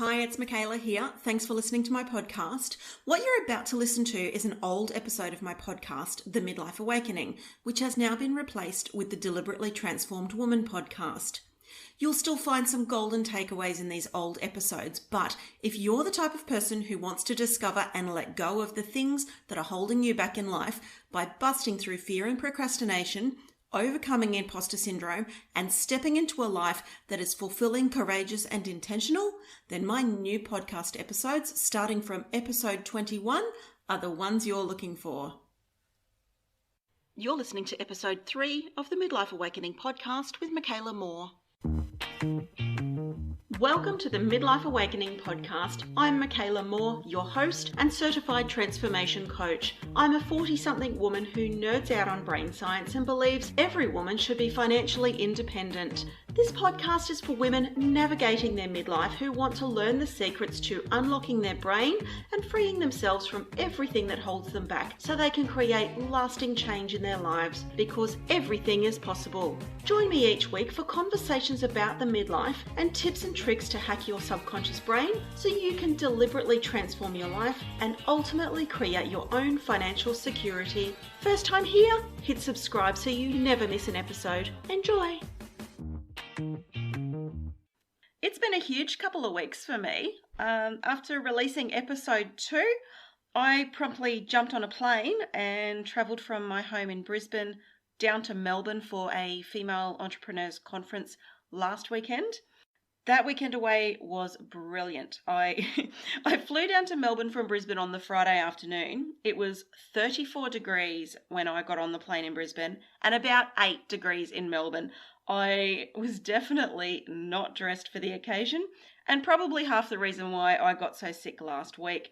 Hi, it's Makaela here. Thanks for listening to my podcast. What you're about to listen to is an old episode of my podcast, The Midlife Awakening, which has now been replaced with the Deliberately Transformed Woman podcast. You'll still find some golden takeaways in these old episodes, but if you're the type of person who wants to discover and let go of the things that are holding you back in life by busting through fear and procrastination, overcoming imposter syndrome, and stepping into a life that is fulfilling, courageous, and intentional, then my new podcast episodes, starting from episode 21, are the ones you're looking for. You're listening to episode 3 of the Midlife Awakening podcast with Makaela Moore. Welcome to the Midlife Awakening podcast. I'm Makaela Moore, your host and certified transformation coach. I'm a 40-something woman who nerds out on brain science and believes every woman should be financially independent. This podcast is for women navigating their midlife who want to learn the secrets to unlocking their brain and freeing themselves from everything that holds them back so they can create lasting change in their lives, because everything is possible. Join me each week for conversations about the midlife and tips and tricks to hack your subconscious brain so you can deliberately transform your life and ultimately create your own financial security. First time here? Hit subscribe so you never miss an episode. Enjoy! It's been a huge couple of weeks for me. After releasing episode 2, I promptly jumped on a plane and travelled from my home in Brisbane down to Melbourne for a female entrepreneurs conference last weekend. That weekend away was brilliant. I flew down to Melbourne from Brisbane on the Friday afternoon. It was 34 degrees when I got on the plane in Brisbane and about 8 degrees in Melbourne. I was definitely not dressed for the occasion, and probably half the reason why I got so sick last week.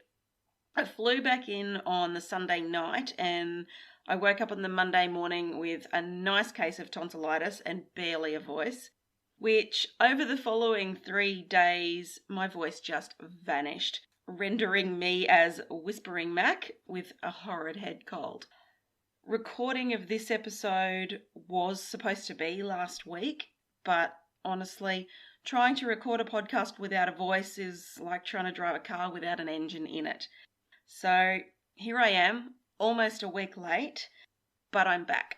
I flew back in on the Sunday night and I woke up on the Monday morning with a nice case of tonsillitis and barely a voice, which over the following 3 days, my voice just vanished, rendering me as Whispering Mac with a horrid head cold. Recording of this episode was supposed to be last week, but honestly, trying to record a podcast without a voice is like trying to drive a car without an engine in it. So here I am, almost a week late, but I'm back.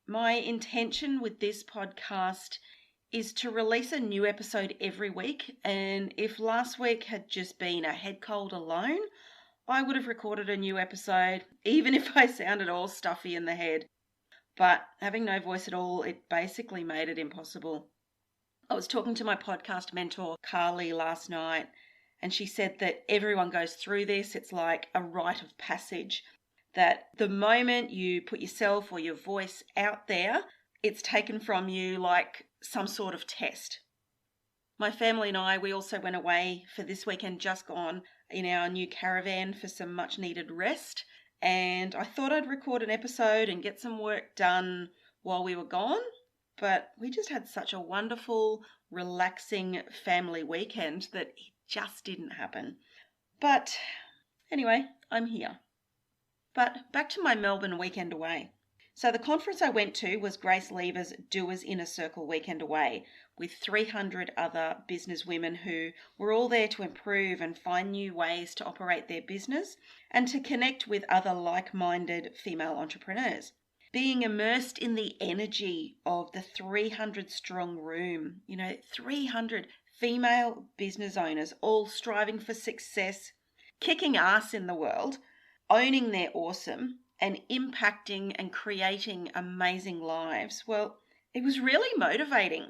My intention with this podcast is to release a new episode every week, and if last week had just been a head cold alone, I would have recorded a new episode, even if I sounded all stuffy in the head. But having no voice at all, it basically made it impossible. I was talking to my podcast mentor, Carly, last night, and she said that everyone goes through this. It's like a rite of passage, that the moment you put yourself or your voice out there, it's taken from you like some sort of test. My family and I, we also went away for this weekend just gone in our new caravan for some much needed rest. And I thought I'd record an episode and get some work done while we were gone. But we just had such a wonderful, relaxing family weekend that it just didn't happen. But anyway, I'm here. But back to my Melbourne weekend away. So the conference I went to was Grace Lever's Doers Inner Circle Weekend Away with 300 other business women who were all there to improve and find new ways to operate their business and to connect with other like-minded female entrepreneurs. Being immersed in the energy of the 300-strong room, 300 female business owners all striving for success, kicking ass in the world, owning their awesome, and impacting and creating amazing lives. Well, it was really motivating.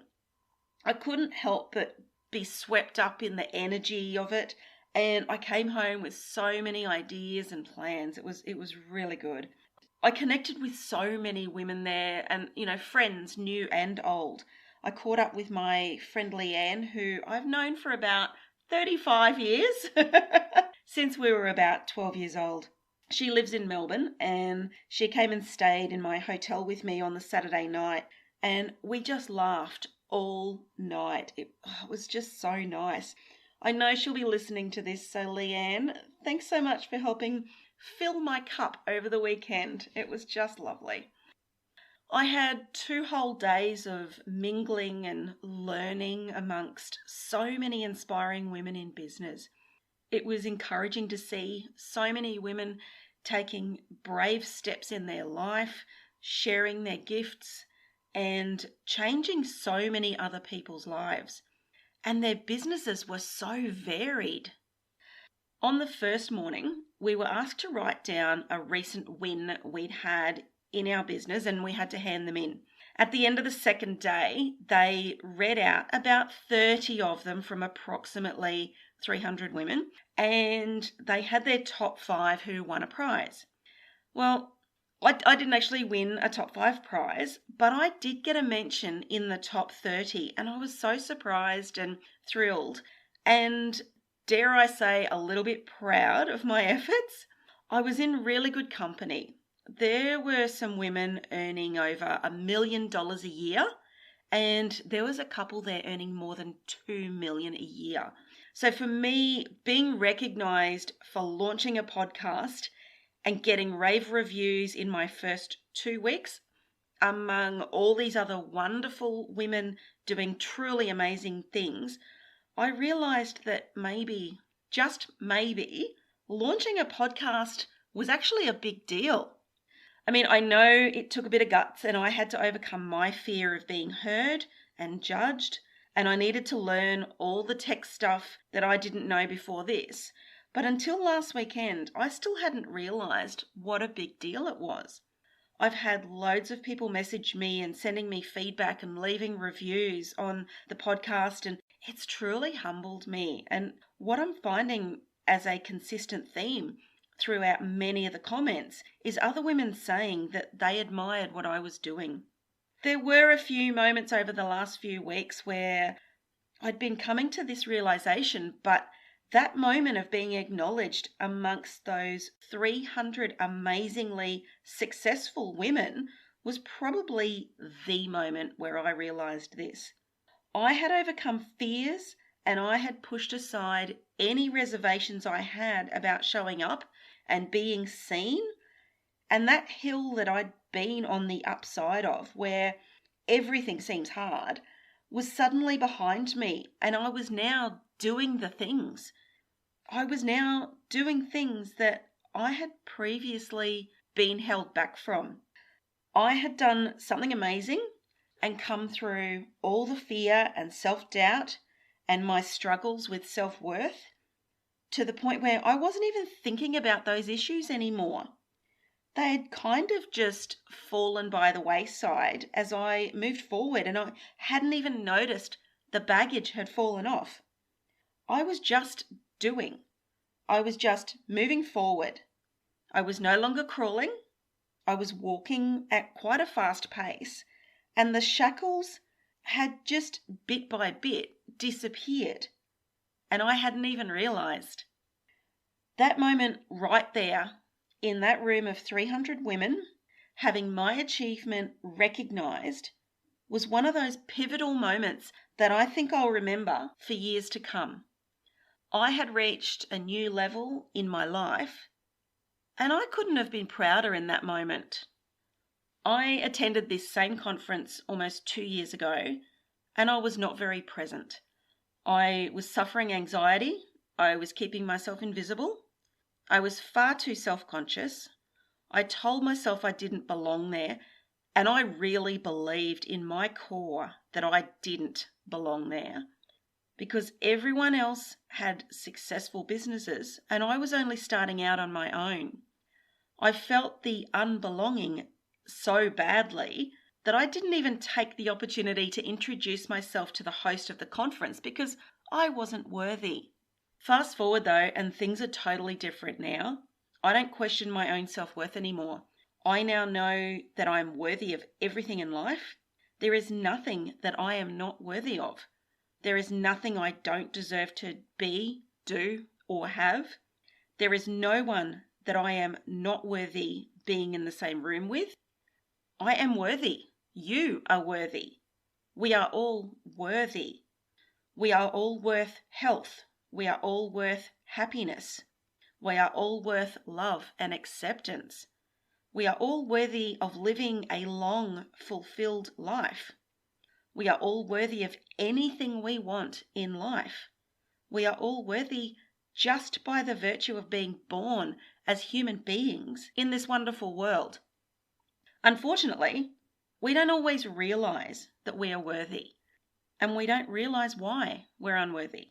I couldn't help but be swept up in the energy of it, and I came home with so many ideas and plans. It was really good. I connected with so many women there and, friends new and old. I caught up with my friend Leanne, who I've known for about 35 years, since we were about 12 years old. She lives in Melbourne and she came and stayed in my hotel with me on the Saturday night, and we just laughed all night. It was just so nice. I know she'll be listening to this, so Leanne, thanks so much for helping fill my cup over the weekend. It was just lovely. I had 2 whole days of mingling and learning amongst so many inspiring women in business. It was encouraging to see so many women taking brave steps in their life, sharing their gifts, and changing so many other people's lives. And their businesses were so varied. On the first morning, we were asked to write down a recent win we'd had in our business, and we had to hand them in. At the end of the second day, they read out about 30 of them from approximately 300 women, and they had their top 5 who won a prize. Well, I didn't actually win a top 5 prize, but I did get a mention in the top 30, and I was so surprised and thrilled, and dare I say, a little bit proud of my efforts. I was in really good company. There were some women earning over $1 million a year, and there was a couple there earning more than $2 million a year. So for me, being recognized for launching a podcast and getting rave reviews in my first 2 weeks, among all these other wonderful women doing truly amazing things, I realized that maybe, just maybe, launching a podcast was actually a big deal. I mean, I know it took a bit of guts, and I had to overcome my fear of being heard and judged, and I needed to learn all the tech stuff that I didn't know before this. But until last weekend, I still hadn't realized what a big deal it was. I've had loads of people message me and sending me feedback and leaving reviews on the podcast, and it's truly humbled me. And what I'm finding as a consistent theme throughout many of the comments is other women saying that they admired what I was doing. There were a few moments over the last few weeks where I'd been coming to this realization, but that moment of being acknowledged amongst those 300 amazingly successful women was probably the moment where I realized this. I had overcome fears, and I had pushed aside any reservations I had about showing up and being seen. And that hill that I'd been on the upside of, where everything seems hard, was suddenly behind me, and I was now doing the things. I was now doing things that I had previously been held back from. I had done something amazing and come through all the fear and self-doubt and my struggles with self-worth to the point where I wasn't even thinking about those issues anymore. They had kind of just fallen by the wayside as I moved forward, and I hadn't even noticed the baggage had fallen off. I was just doing. I was just moving forward. I was no longer crawling. I was walking at quite a fast pace, and the shackles had just bit by bit disappeared, and I hadn't even realized. That moment right there in that room of 300 women, having my achievement recognized, was one of those pivotal moments that I think I'll remember for years to come. I had reached a new level in my life, and I couldn't have been prouder in that moment. I attended this same conference almost 2 years ago, and I was not very present. I was suffering anxiety. I was keeping myself invisible. I was far too self-conscious. I told myself I didn't belong there, and I really believed in my core that I didn't belong there because everyone else had successful businesses and I was only starting out on my own. I felt the unbelonging so badly that I didn't even take the opportunity to introduce myself to the host of the conference because I wasn't worthy. Fast forward though, and things are totally different now. I don't question my own self-worth anymore. I now know that I am worthy of everything in life. There is nothing that I am not worthy of. There is nothing I don't deserve to be, do, or have. There is no one that I am not worthy being in the same room with. I am worthy. You are worthy. We are all worthy. We are all worth health. We are all worth happiness. We are all worth love and acceptance. We are all worthy of living a long, fulfilled life. We are all worthy of anything we want in life. We are all worthy just by the virtue of being born as human beings in this wonderful world. Unfortunately, we don't always realize that we are worthy, and we don't realize why we're unworthy.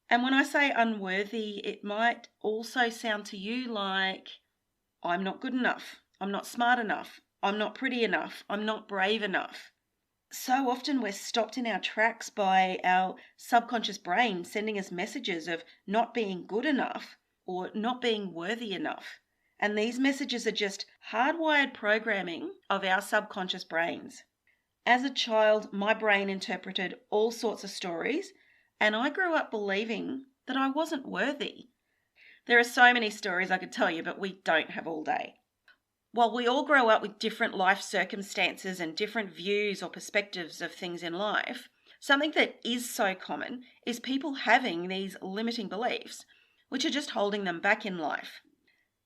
And when I say unworthy, it might also sound to you like, I'm not good enough, I'm not smart enough, I'm not pretty enough, I'm not brave enough. So often we're stopped in our tracks by our subconscious brain sending us messages of not being good enough or not being worthy enough. And these messages are just hardwired programming of our subconscious brains. As a child, my brain interpreted all sorts of stories, and I grew up believing that I wasn't worthy. There are so many stories I could tell you, but we don't have all day. While we all grow up with different life circumstances and different views or perspectives of things in life, something that is so common is people having these limiting beliefs, which are just holding them back in life.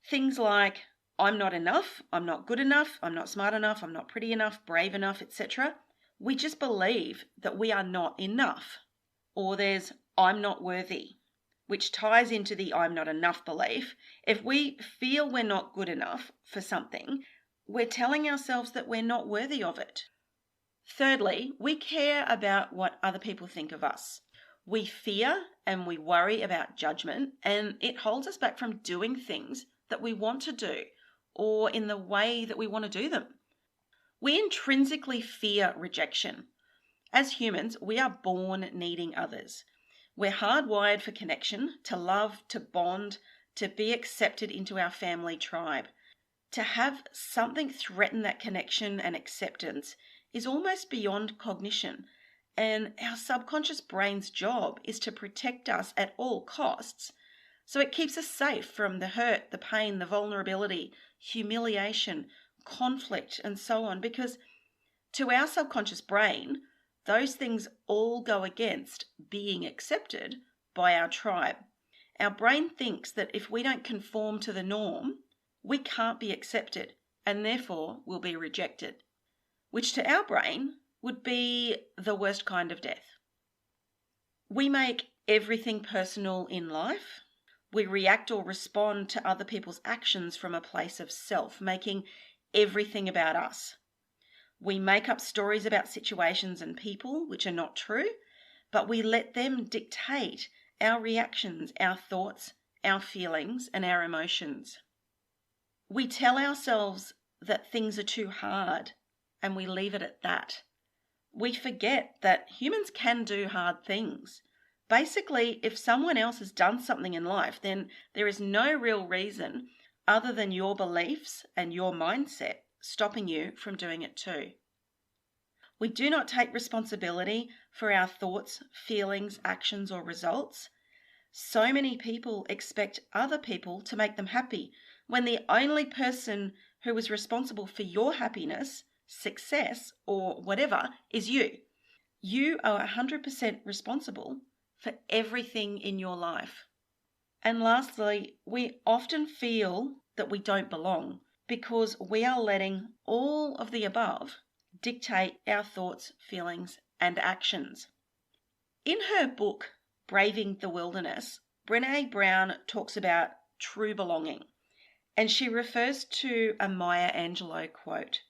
Things like, I'm not enough, I'm not good enough, I'm not smart enough, I'm not pretty enough, brave enough, etc. We just believe that we are not enough. Or there's, I'm not worthy, which ties into the I'm not enough belief. If we feel we're not good enough for something, we're telling ourselves that we're not worthy of it. Thirdly, we care about what other people think of us. We fear and we worry about judgment, and it holds us back from doing things that we want to do or in the way that we want to do them. We intrinsically fear rejection. As humans, we are born needing others. We're hardwired for connection, to love, to bond, to be accepted into our family tribe. To have something threaten that connection and acceptance is almost beyond cognition, and our subconscious brain's job is to protect us at all costs. So it keeps us safe from the hurt, the pain, the vulnerability, humiliation, conflict, and so on, because to our subconscious brain, those things all go against being accepted by our tribe. Our brain thinks that if we don't conform to the norm, we can't be accepted and therefore will be rejected, which to our brain would be the worst kind of death. We make everything personal in life. We react or respond to other people's actions from a place of self, making everything about us. We make up stories about situations and people which are not true, but we let them dictate our reactions, our thoughts, our feelings, and our emotions. We tell ourselves that things are too hard, and we leave it at that. We forget that humans can do hard things. Basically, if someone else has done something in life, then there is no real reason other than your beliefs and your mindset stopping you from doing it too. We do not take responsibility for our thoughts, feelings, actions, or results. So many people expect other people to make them happy when the only person who is responsible for your happiness, success, or whatever is you. You are 100% responsible for everything in your life. And lastly, we often feel that we don't belong because we are letting all of the above dictate our thoughts, feelings, and actions. In her book, Braving the Wilderness, Brené Brown talks about true belonging, and she refers to a Maya Angelou quote,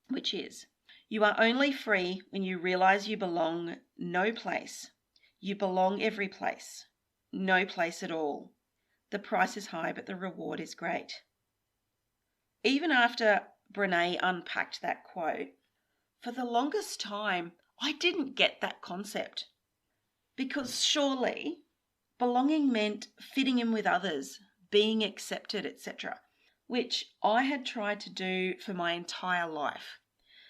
which is, "You are only free when you realize you belong no place. You belong every place, no place at all. The price is high, but the reward is great." Even after Brené unpacked that quote, for the longest time, I didn't get that concept. Because surely belonging meant fitting in with others, being accepted, etc., which I had tried to do for my entire life.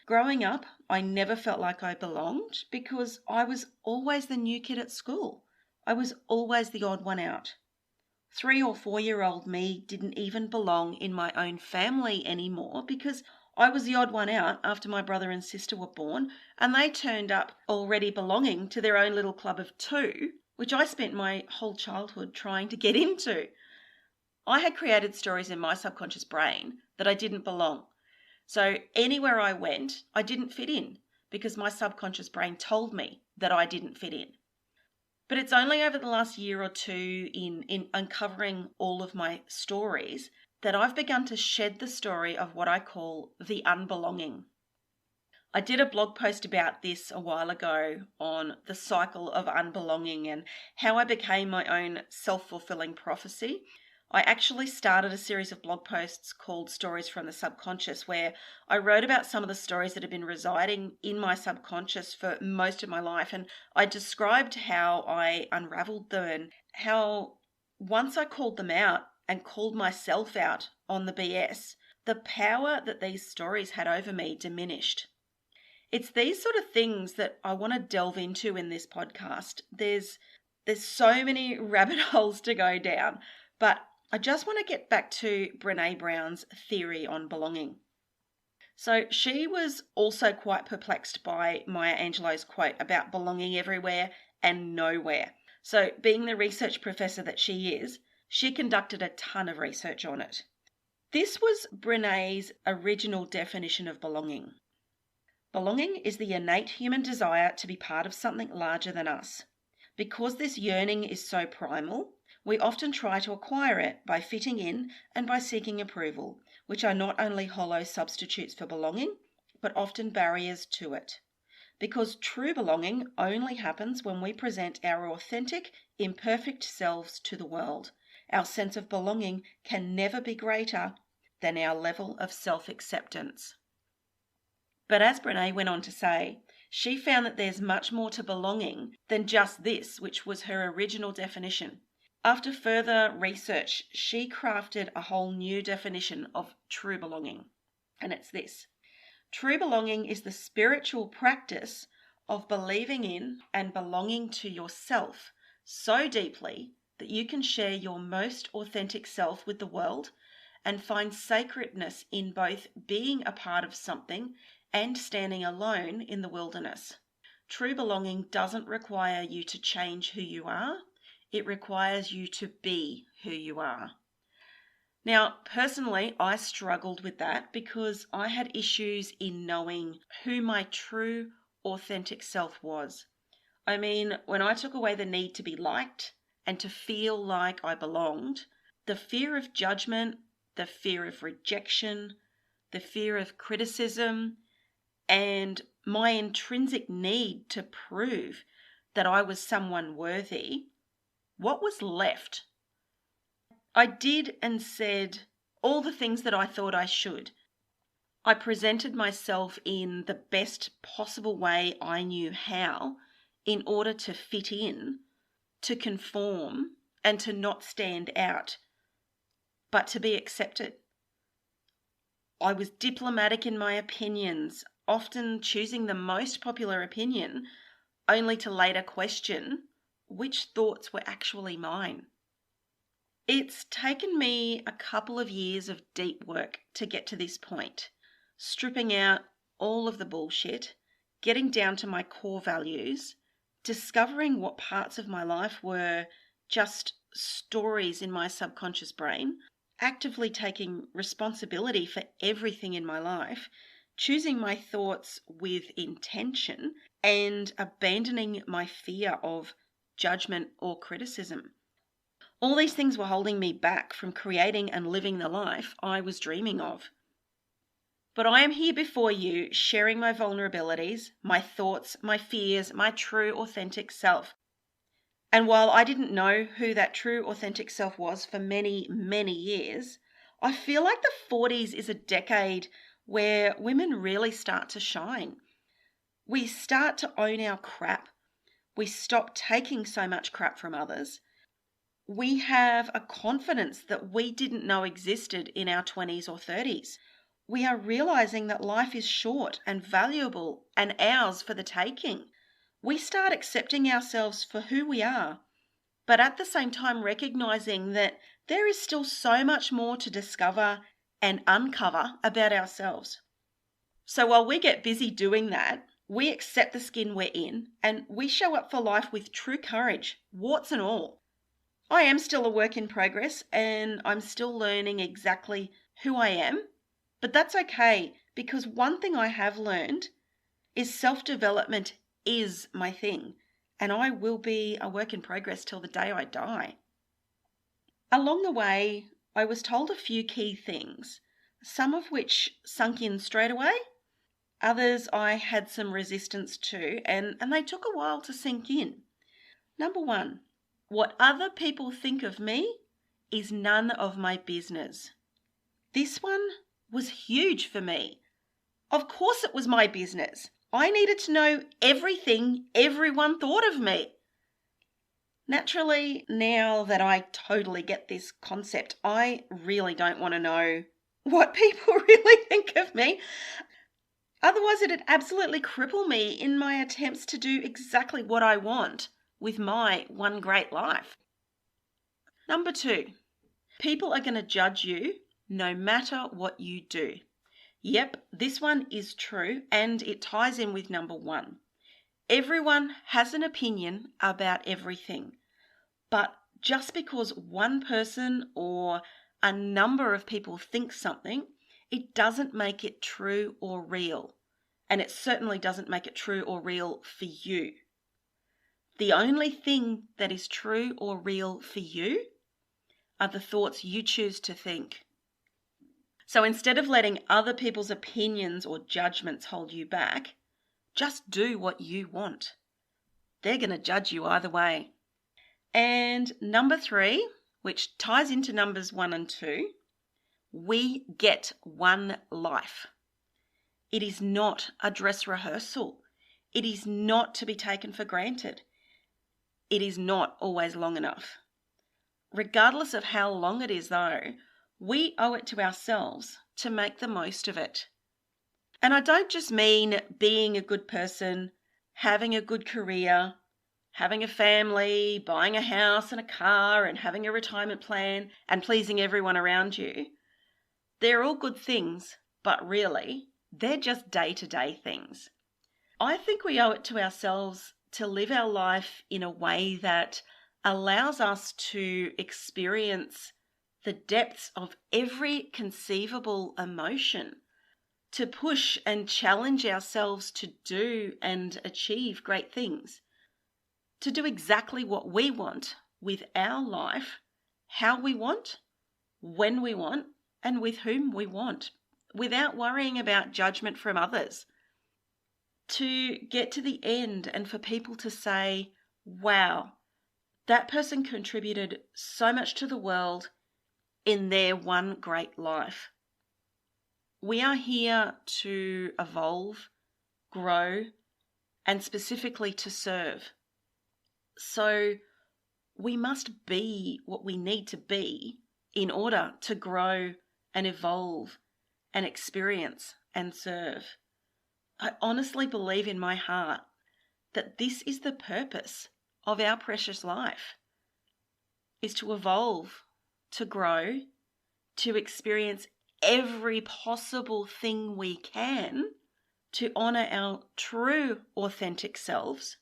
Growing up, I never felt like I belonged because I was always the new kid at school. I was always the odd one out. 3 or 4-year-old me didn't even belong in my own family anymore because I was the odd one out after my brother and sister were born, and they turned up already belonging to their own little club of 2, which I spent my whole childhood trying to get into. I had created stories in my subconscious brain that I didn't belong. So anywhere I went, I didn't fit in because my subconscious brain told me that I didn't fit in. But it's only over the last year or two in uncovering all of my stories that I've begun to shed the story of what I call the unbelonging. I did a blog post about this a while ago on the cycle of unbelonging and how I became my own self-fulfilling prophecy. I actually started a series of blog posts called Stories from the Subconscious, where I wrote about some of the stories that have been residing in my subconscious for most of my life. And I described how I unraveled them and how once I called them out and called myself out on the BS, the power that these stories had over me diminished. It's these sort of things that I want to delve into in this podcast. There's so many rabbit holes to go down, but I just want to get back to Brené Brown's theory on belonging. So she was also quite perplexed by Maya Angelou's quote about belonging everywhere and nowhere. So being the research professor that she is, she conducted a ton of research on it. This was Brené's original definition of belonging. Belonging is the innate human desire to be part of something larger than us. Because this yearning is so primal, we often try to acquire it by fitting in and by seeking approval, which are not only hollow substitutes for belonging, but often barriers to it. Because true belonging only happens when we present our authentic, imperfect selves to the world. Our sense of belonging can never be greater than our level of self-acceptance. But as Brené went on to say, she found that there's much more to belonging than just this, which was her original definition. After further research, she crafted a whole new definition of true belonging. And it's this. True belonging is the spiritual practice of believing in and belonging to yourself so deeply that you can share your most authentic self with the world and find sacredness in both being a part of something and standing alone in the wilderness. True belonging doesn't require you to change who you are. It requires you to be who you are. Now, personally, I struggled with that because I had issues in knowing who my true, authentic self was. I mean, when I took away the need to be liked and to feel like I belonged, the fear of judgment, the fear of rejection, the fear of criticism, and my intrinsic need to prove that I was someone worthy, what was left? I did and said all the things that I thought I should. I presented myself in the best possible way I knew how in order to fit in, to conform, and to not stand out, but to be accepted. I was diplomatic in my opinions, often choosing the most popular opinion, only to later question which thoughts were actually mine. It's taken me a couple of years of deep work to get to this point, stripping out all of the bullshit, getting down to my core values, discovering what parts of my life were just stories in my subconscious brain, actively taking responsibility for everything in my life, choosing my thoughts with intention, and abandoning my fear of judgment or criticism. All these things were holding me back from creating and living the life I was dreaming of. But I am here before you, sharing my vulnerabilities, my thoughts, my fears, my true authentic self. And while I didn't know who that true authentic self was for many, many years, I feel like the 40s is a decade where women really start to shine. We start to own our crap. We stop taking so much crap from others. We have a confidence that we didn't know existed in our 20s or 30s. We are realizing that life is short and valuable and ours for the taking. We start accepting ourselves for who we are, but at the same time recognizing that there is still so much more to discover and uncover about ourselves. So while we get busy doing that, we accept the skin we're in and we show up for life with true courage, warts and all. I am still a work in progress and I'm still learning exactly who I am, but that's okay because one thing I have learned is self-development is my thing and I will be a work in progress till the day I die. Along the way, I was told a few key things, some of which sunk in straight away. Others I had some resistance to, and they took a while to sink in. Number one, what other people think of me is none of my business. This one was huge for me. Of course it was my business. I needed to know everything everyone thought of me. Naturally, now that I totally get this concept, I really don't want to know what people really think of me. Otherwise, it'd absolutely cripple me in my attempts to do exactly what I want with my one great life. Number two, people are going to judge you no matter what you do. Yep, this one is true and it ties in with number one. Everyone has an opinion about everything, but just because one person or a number of people think something, it doesn't make it true or real. And it certainly doesn't make it true or real for you. The only thing that is true or real for you are the thoughts you choose to think. So instead of letting other people's opinions or judgments hold you back, just do what you want. They're going to judge you either way. And number three, which ties into numbers 1 and 2, we get one life. It is not a dress rehearsal. It is not to be taken for granted. It is not always long enough. Regardless of how long it is, though, we owe it to ourselves to make the most of it. And I don't just mean being a good person, having a good career, having a family, buying a house and a car and having a retirement plan and pleasing everyone around you. They're all good things, but really, they're just day-to-day things. I think we owe it to ourselves to live our life in a way that allows us to experience the depths of every conceivable emotion, to push and challenge ourselves to do and achieve great things, to do exactly what we want with our life, how we want, when we want, and with whom we want, without worrying about judgment from others. To get to the end and for people to say, wow, that person contributed so much to the world in their one great life. We are here to evolve, grow, and specifically to serve. So we must be what we need to be in order to grow and evolve and experience and serve. I honestly believe in my heart that this is the purpose of our precious life, is to evolve, to grow, to experience every possible thing we can, to honour our true authentic selves,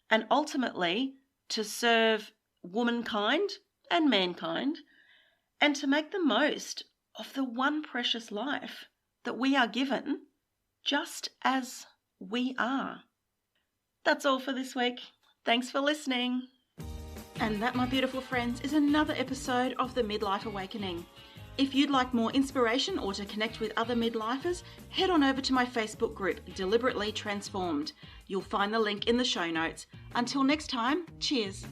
and ultimately to serve womankind and mankind, and to make the most of the one precious life that we are given just as we are. That's all for this week. Thanks for listening. And that, my beautiful friends, is another episode of the Midlife Awakening. If you'd like more inspiration or to connect with other midlifers, head on over to my Facebook group, Deliberately Transformed. You'll find the link in the show notes. Until next time, cheers.